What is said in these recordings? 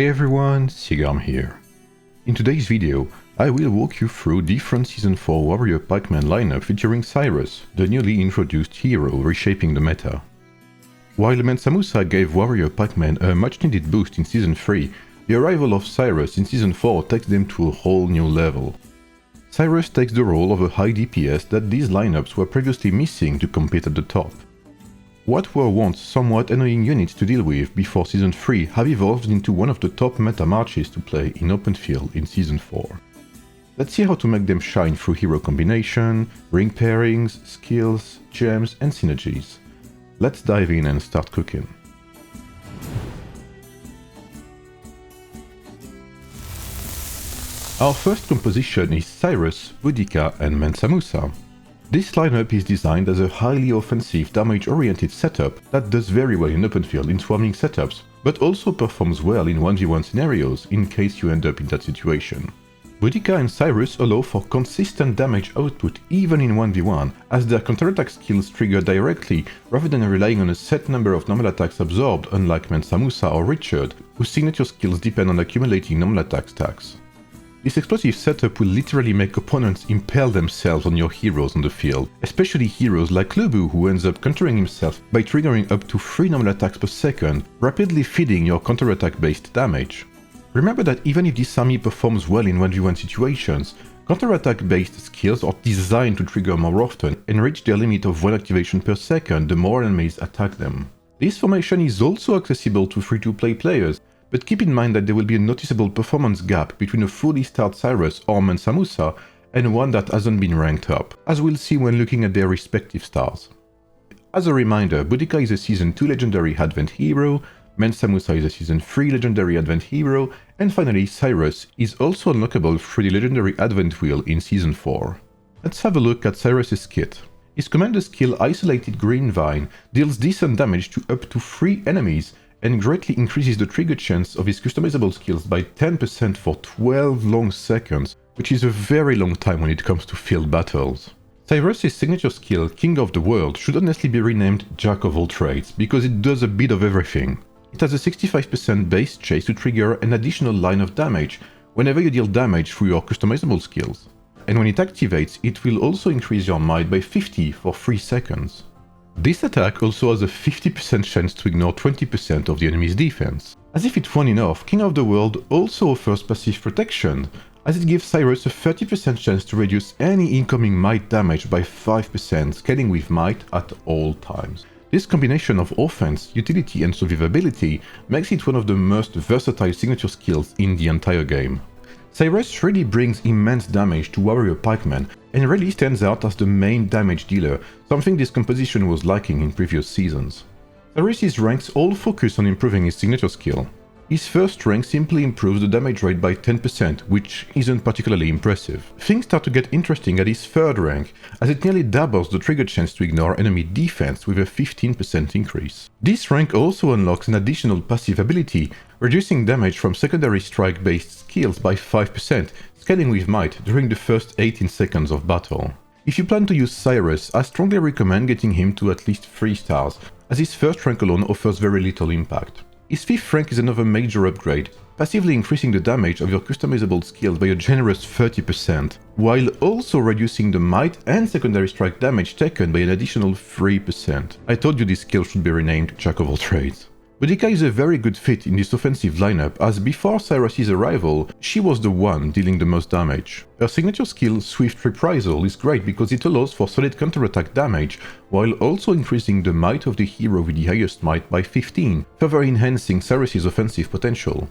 Hey everyone, Sigam here. In today's video, I will walk you through different Season 4 Warrior Pikemen lineup featuring Cyrus, the newly introduced hero reshaping the meta. While Mansa Musa gave Warrior Pikemen a much needed boost in Season 3, the arrival of Cyrus in Season 4 takes them to a whole new level. Cyrus takes the role of a high DPS that these lineups were previously missing to compete at the top. What were once somewhat annoying units to deal with before Season 3 have evolved into one of the top meta marches to play in openfield in Season 4. Let's see how to make them shine through hero combination, ring pairings, skills, gems and synergies. Let's dive in and start cooking. Our first composition is Cyrus, Boudica and Mansa Musa. This lineup is designed as a highly offensive, damage-oriented setup that does very well in openfield in swarming setups, but also performs well in 1v1 scenarios in case you end up in that situation. Boudica and Cyrus allow for consistent damage output even in 1v1, as their counterattack skills trigger directly rather than relying on a set number of normal attacks absorbed, unlike Mansa Musa or Richard, whose signature skills depend on accumulating normal attack stacks. This explosive setup will literally make opponents impale themselves on your heroes on the field, especially heroes like Lubu, who ends up countering himself by triggering up to 3 normal attacks per second, rapidly feeding your counterattack based damage. Remember that even if this army performs well in 1v1 situations, counterattack based skills are designed to trigger more often and reach their limit of 1 activation per second the more enemies attack them. This formation is also accessible to free-to-play players, but keep in mind that there will be a noticeable performance gap between a fully starred Cyrus or Mansa Musa and one that hasn't been ranked up, as we'll see when looking at their respective stars. As a reminder, Boudica is a Season 2 Legendary Advent Hero, Mansa Musa is a Season 3 Legendary Advent Hero, and finally Cyrus is also unlockable through the Legendary Advent Wheel in Season 4. Let's have a look at Cyrus's kit. His commander skill Isolated Green Vine deals decent damage to up to 3 enemies, and greatly increases the trigger chance of his customizable skills by 10% for 12 long seconds, which is a very long time when it comes to field battles. Cyrus' signature skill, King of the World, should honestly be renamed Jack of all trades, because it does a bit of everything. It has a 65% base chase to trigger an additional line of damage whenever you deal damage through your customizable skills. And when it activates, it will also increase your might by 50 for 3 seconds. This attack also has a 50% chance to ignore 20% of the enemy's defense. As if it weren't enough, King of the World also offers passive protection, as it gives Cyrus a 30% chance to reduce any incoming might damage by 5%, scaling with might at all times. This combination of offense, utility and survivability makes it one of the most versatile signature skills in the entire game. Cyrus really brings immense damage to Warrior Pikemen and really stands out as the main damage dealer, something this composition was lacking in previous seasons. Cyrus's ranks all focus on improving his signature skill. His first rank simply improves the damage rate by 10%, which isn't particularly impressive. Things start to get interesting at his third rank, as it nearly doubles the trigger chance to ignore enemy defense with a 15% increase. This rank also unlocks an additional passive ability, reducing damage from secondary strike-based skills by 5%, scaling with might during the first 18 seconds of battle. If you plan to use Cyrus, I strongly recommend getting him to at least 3 stars, as his first rank alone offers very little impact. His 5th rank is another major upgrade, passively increasing the damage of your customizable skills by a generous 30%, while also reducing the might and secondary strike damage taken by an additional 3%. I told you this skill should be renamed Jack of all trades. Boudica is a very good fit in this offensive lineup, as before Cyrus's arrival, she was the one dealing the most damage. Her signature skill, Swift Reprisal, is great because it allows for solid counterattack damage, while also increasing the might of the hero with the highest might by 15, further enhancing Cyrus's offensive potential.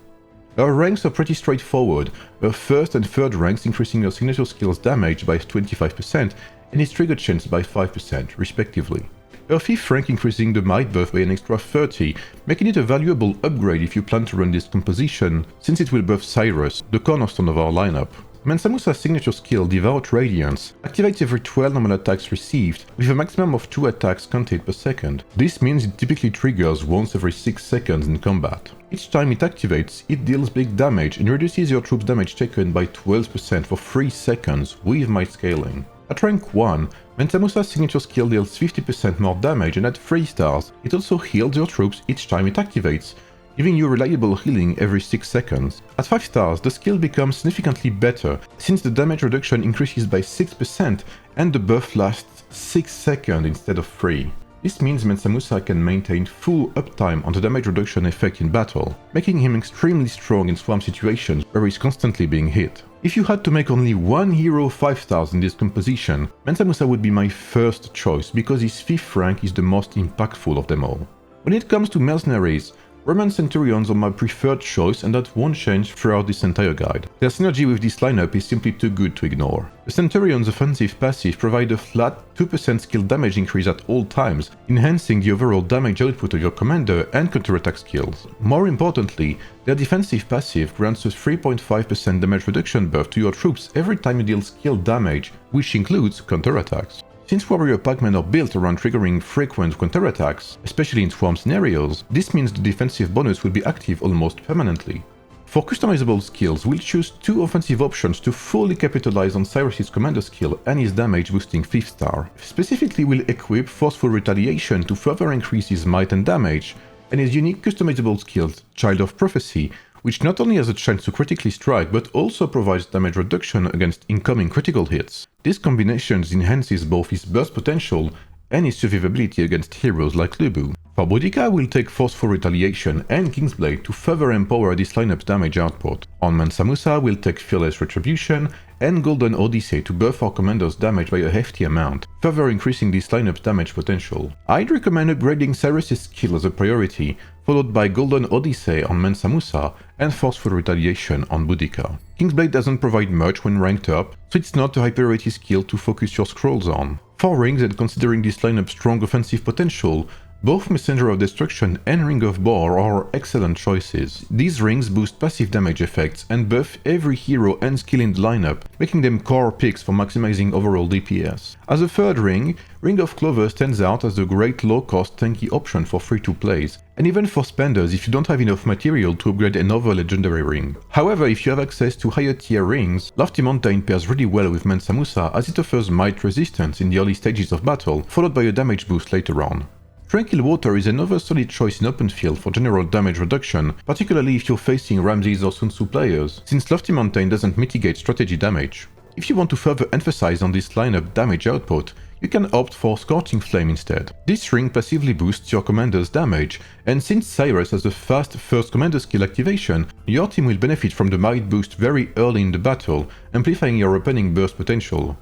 Her ranks are pretty straightforward, her first and third ranks increasing her signature skill's damage by 25% and its trigger chance by 5%, respectively. Her 5th rank increasing the might buff by an extra 30, making it a valuable upgrade if you plan to run this composition, since it will buff Cyrus, the cornerstone of our lineup. Mansa Musa's signature skill, Devout Radiance, activates every 12 normal attacks received, with a maximum of 2 attacks counted per second. This means it typically triggers once every 6 seconds in combat. Each time it activates, it deals big damage and reduces your troops' damage taken by 12% for 3 seconds with might scaling. At rank 1, Mansa Musa's signature skill deals 50% more damage, and at 3 stars, it also heals your troops each time it activates, giving you reliable healing every 6 seconds. At 5 stars, the skill becomes significantly better, since the damage reduction increases by 6% and the buff lasts 6 seconds instead of 3. This means Mansa Musa can maintain full uptime on the damage reduction effect in battle, making him extremely strong in swarm situations where he's constantly being hit. If you had to make only one hero 5 stars in this composition, Mansa Musa would be my first choice because his 5th rank is the most impactful of them all. When it comes to mercenaries, Roman Centurions are my preferred choice, and that won't change throughout this entire guide. Their synergy with this lineup is simply too good to ignore. The Centurion's offensive passive provide a flat 2% skill damage increase at all times, enhancing the overall damage output of your commander and counterattack skills. More importantly, their defensive passive grants a 3.5% damage reduction buff to your troops every time you deal skill damage, which includes counterattacks. Since Warrior Pikemen are built around triggering frequent counterattacks, especially in swarm scenarios, this means the defensive bonus will be active almost permanently. For customizable skills, we'll choose 2 offensive options to fully capitalize on Cyrus' commander skill and his damage boosting 5th star. Specifically, we'll equip Forceful Retaliation to further increase his might and damage, and his unique customizable skills, Child of Prophecy, which not only has a chance to critically strike but also provides damage reduction against incoming critical hits. This combination enhances both his burst potential and his survivability against heroes like Lubu. For Boudica, we'll take Forceful Retaliation and Kingsblade to further empower this lineup's damage output. On Mansa Musa, we'll take Fearless Retribution and Golden Odyssey to buff our commander's damage by a hefty amount, further increasing this lineup's damage potential. I'd recommend upgrading Cyrus' skill as a priority, followed by Golden Odyssey on Mansa Musa and Forceful Retaliation on Boudica. Kingsblade doesn't provide much when ranked up, so it's not a high priority skill to focus your scrolls on. For rings, and considering this lineup's strong offensive potential, both Messenger of Destruction and Ring of Bor are excellent choices. These rings boost passive damage effects and buff every hero and skill in the lineup, making them core picks for maximizing overall DPS. As a third ring, Ring of Clover stands out as a great low-cost tanky option for free-to-plays, and even for spenders if you don't have enough material to upgrade another legendary ring. However, if you have access to higher tier rings, Lofty Mountain pairs really well with Mansa Musa as it offers might resistance in the early stages of battle, followed by a damage boost later on. Tranquil Water is another solid choice in open field for general damage reduction, particularly if you're facing Ramses or Sun Tzu players, since Lofty Mountain doesn't mitigate strategy damage. If you want to further emphasize on this lineup damage output, you can opt for Scorching Flame instead. This ring passively boosts your commander's damage, and since Cyrus has a fast first commander skill activation, your team will benefit from the might boost very early in the battle, amplifying your opening burst potential.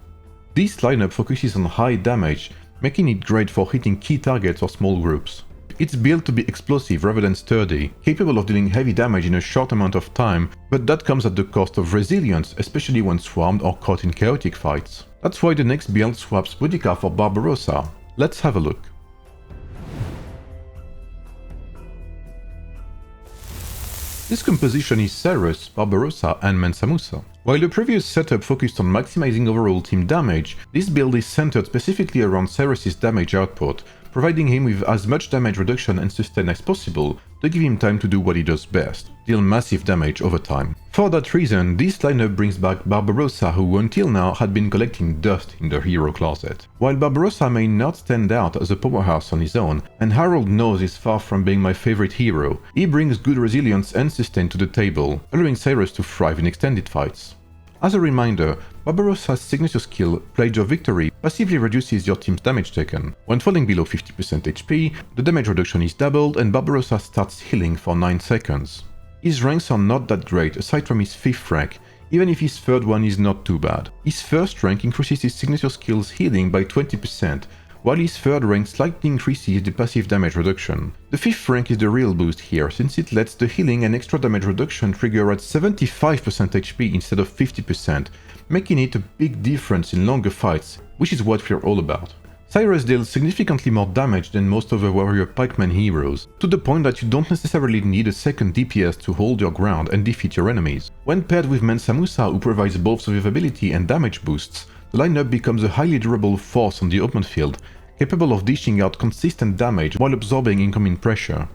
This lineup focuses on high damage, making it great for hitting key targets or small groups. It's built to be explosive rather than sturdy, capable of dealing heavy damage in a short amount of time, but that comes at the cost of resilience, especially when swarmed or caught in chaotic fights. That's why the next build swaps Boudica for Barbarossa. Let's have a look. This composition is Cyrus, Barbarossa and Mansa Musa. While the previous setup focused on maximizing overall team damage, this build is centered specifically around Cyrus' damage output, providing him with as much damage reduction and sustain as possible to give him time to do what he does best, deal massive damage over time. For that reason, this lineup brings back Barbarossa, who until now had been collecting dust in the hero closet. While Barbarossa may not stand out as a powerhouse on his own, and Harold knows is far from being my favorite hero, he brings good resilience and sustain to the table, allowing Cyrus to thrive in extended fights. As a reminder, Barbarossa's signature skill, Pledge of Victory, passively reduces your team's damage taken. When falling below 50% HP, the damage reduction is doubled and Barbarossa starts healing for 9 seconds. His ranks are not that great aside from his 5th rank, even if his 3rd one is not too bad. His 1st rank increases his signature skill's healing by 20%, while his 3rd rank slightly increases the passive damage reduction. The 5th rank is the real boost here, since it lets the healing and extra damage reduction trigger at 75% HP instead of 50%, making it a big difference in longer fights, which is what we're all about. Cyrus deals significantly more damage than most other Warrior Pikemen heroes, to the point that you don't necessarily need a second DPS to hold your ground and defeat your enemies. When paired with Mansa Musa, who provides both survivability and damage boosts, the lineup becomes a highly durable force on the open field, capable of dishing out consistent damage while absorbing incoming pressure.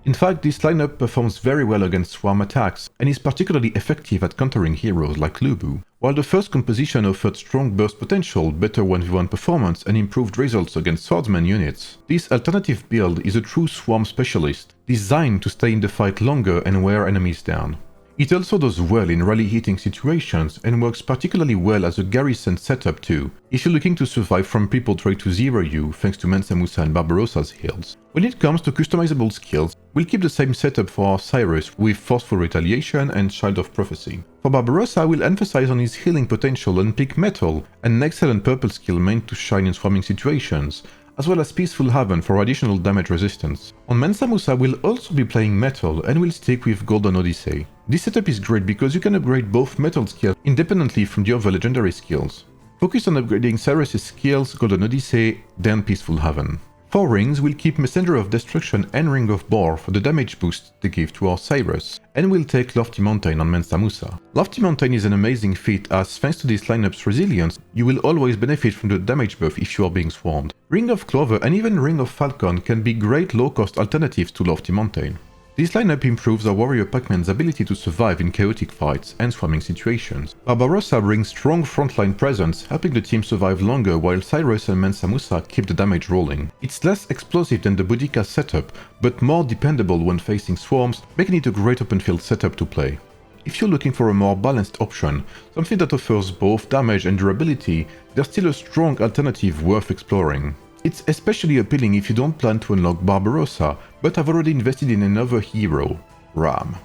In fact, this lineup performs very well against swarm attacks, and is particularly effective at countering heroes like Lubu. While the first composition offered strong burst potential, better 1v1 performance, and improved results against swordsman units, this alternative build is a true swarm specialist, designed to stay in the fight longer and wear enemies down. It also does well in rally hitting situations and works particularly well as a garrison setup too, if you're looking to survive from people trying to zero you thanks to Mansa Musa and Barbarossa's heals. When it comes to customizable skills, we'll keep the same setup for our Cyrus with Forceful Retaliation and Child of Prophecy. For Barbarossa, we'll emphasize on his healing potential and pick Metal, an excellent purple skill meant to shine in swarming situations, as well as Peaceful Haven for additional damage resistance. On Mansa Musa, we'll also be playing Metal and we'll stick with Golden Odyssey. This setup is great because you can upgrade both Metal skills independently from the other legendary skills. Focus on upgrading Cyrus' skills, Golden Odyssey, then Peaceful Haven. For rings, we'll keep Messenger of Destruction and Ring of Bore for the damage boost they give to our Cyrus, and we'll take Lofty Mountain on Mansa Musa. Lofty Mountain is an amazing feat as, thanks to this lineup's resilience, you will always benefit from the damage buff if you are being swarmed. Ring of Clover and even Ring of Falcon can be great low-cost alternatives to Lofty Mountain. This lineup improves our Warrior Pikemen's ability to survive in chaotic fights and swarming situations. Barbarossa brings strong frontline presence, helping the team survive longer while Cyrus and Mansa Musa keep the damage rolling. It's less explosive than the Boudica setup, but more dependable when facing swarms, making it a great open field setup to play. If you're looking for a more balanced option, something that offers both damage and durability, there's still a strong alternative worth exploring. It's especially appealing if you don't plan to unlock Barbarossa, but have already invested in another hero, Ram.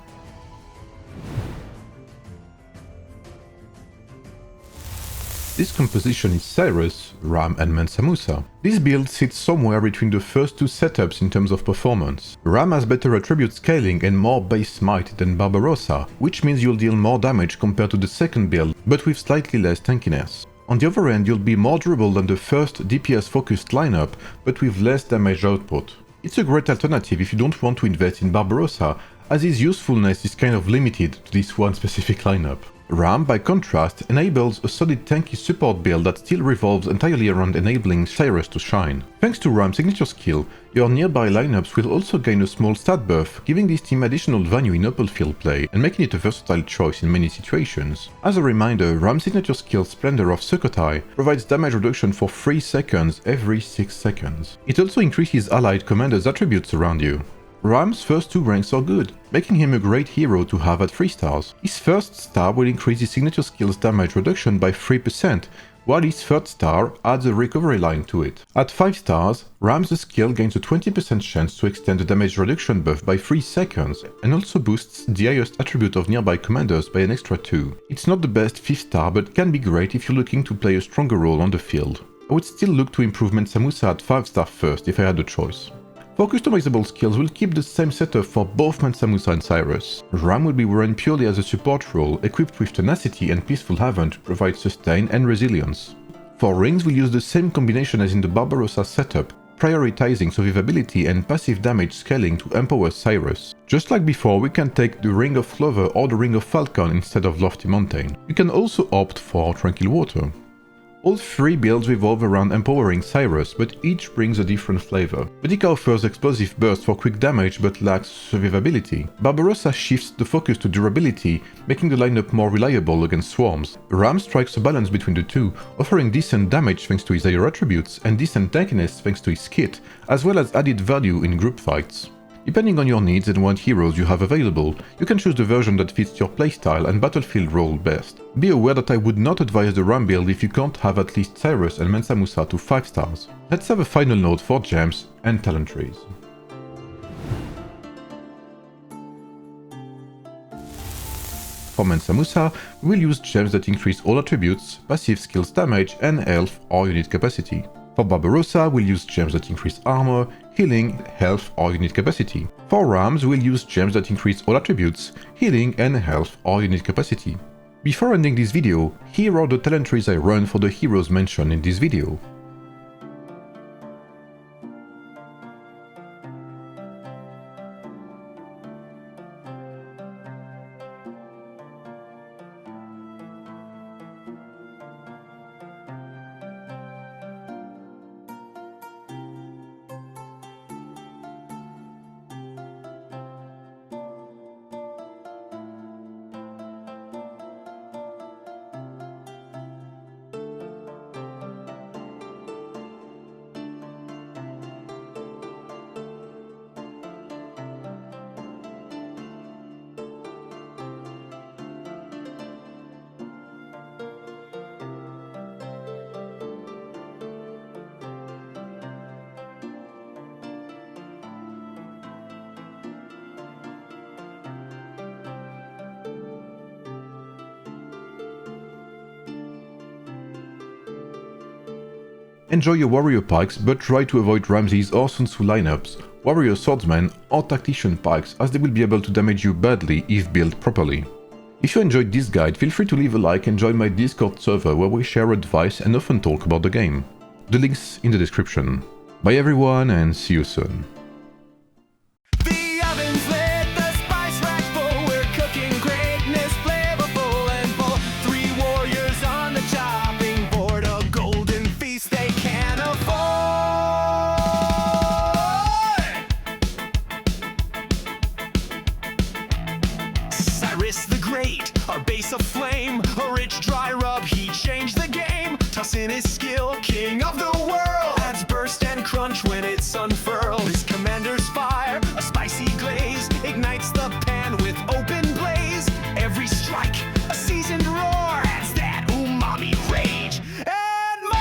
This composition is Cyrus, Ram and Mansa Musa. This build sits somewhere between the first two setups in terms of performance. Ram has better attribute scaling and more base smite than Barbarossa, which means you'll deal more damage compared to the second build, but with slightly less tankiness. On the other end, you'll be more durable than the first DPS-focused lineup, but with less damage output. It's a great alternative if you don't want to invest in Barbarossa, as his usefulness is kind of limited to this one specific lineup. Ram, by contrast, enables a solid tanky support build that still revolves entirely around enabling Cyrus to shine. Thanks to Ram's signature skill, your nearby lineups will also gain a small stat buff, giving this team additional value in open field play and making it a versatile choice in many situations. As a reminder, Ram's signature skill Splendor of Sukhothai provides damage reduction for 3 seconds every 6 seconds. It also increases allied commanders' attributes around you. Ram's first 2 ranks are good, making him a great hero to have at 3 stars. His first star will increase his signature skill's damage reduction by 3%, while his third star adds a recovery line to it. At 5 stars, Ram's skill gains a 20% chance to extend the damage reduction buff by 3 seconds, and also boosts the highest attribute of nearby commanders by an extra 2. It's not the best 5th star, but can be great if you're looking to play a stronger role on the field. I would still look to improve Mansa Musa at 5 star first if I had the choice. For customizable skills, we'll keep the same setup for both Mansa Musa and Cyrus. Ram will be run purely as a support role, equipped with Tenacity and Peaceful Haven to provide sustain and resilience. For rings, we'll use the same combination as in the Barbarossa setup, prioritizing survivability and passive damage scaling to empower Cyrus. Just like before, we can take the Ring of Clover or the Ring of Falcon instead of Lofty Mountain. You can also opt for Tranquil Water. All 3 builds revolve around empowering Cyrus, but each brings a different flavor. Boudica offers explosive burst for quick damage but lacks survivability. Barbarossa shifts the focus to durability, making the lineup more reliable against swarms. Ram strikes a balance between the two, offering decent damage thanks to his higher attributes and decent tankiness thanks to his kit, as well as added value in group fights. Depending on your needs and what heroes you have available, you can choose the version that fits your playstyle and battlefield role best. Be aware that I would not advise the Ram build if you can't have at least Cyrus and Mansa Musa to 5 stars. Let's have a final note for gems and talent trees. For Mansa Musa, we will use gems that increase all attributes, passive skills damage and health or unit capacity. For Barbarossa, we'll use gems that increase armor, healing, health or unit capacity. For Rams, we'll use gems that increase all attributes, healing and health or unit capacity. Before ending this video, here are the talent trees I run for the heroes mentioned in this video. Enjoy your warrior pikes, but try to avoid Ramses or Sun Tzu lineups, warrior swordsmen or tactician pikes, as they will be able to damage you badly if built properly. If you enjoyed this guide, feel free to leave a like and join my Discord server where we share advice and often talk about the game. The link's in the description. Bye everyone and see you soon. Cyrus the Great, our base of flame, a rich dry rub, he changed the game. Toss in his skill, king of the world, adds burst and crunch when it's unfurled. His commander's fire, a spicy glaze, ignites the pan with open blaze. Every strike, a seasoned roar, adds that umami rage and more.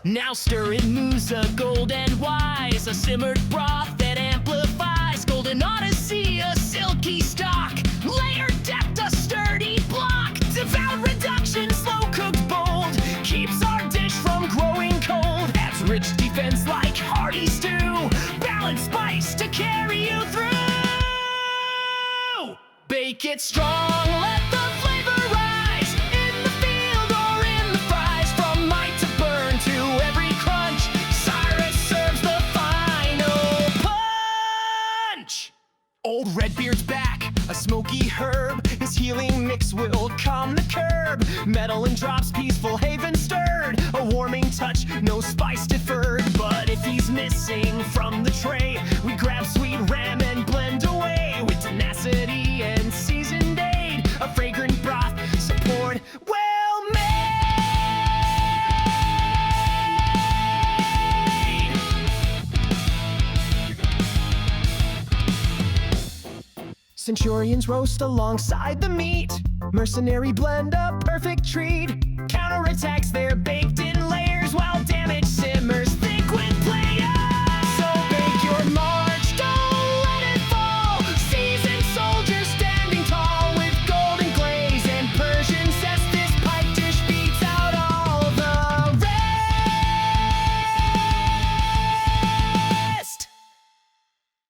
Now stir in Musa, gold and wise, a simmered broth that amplifies. Golden Odyssey, a silky stock, layer depth, a sturdy block. Devout reduction, slow cooked bold, keeps our dish from growing cold. Adds rich defense like hearty stew, balanced spice to carry you through. Bake it strong, let the flavor rise, in the field or in the fries. From might to burn to every crunch, Cyrus serves the final punch. Old Redbeard's back, a smoky herb, his healing mix will calm the curb. Metal and drops, peaceful haven stirred, a warming touch, no spice deferred. But if he's missing from the tray, we grab sweet ram and blend away with tenacity and seasoned aid, a fragrant broth, support well made. Centurions roast alongside the meat, mercenary blend, a perfect treat. Counterattacks, they're baked in.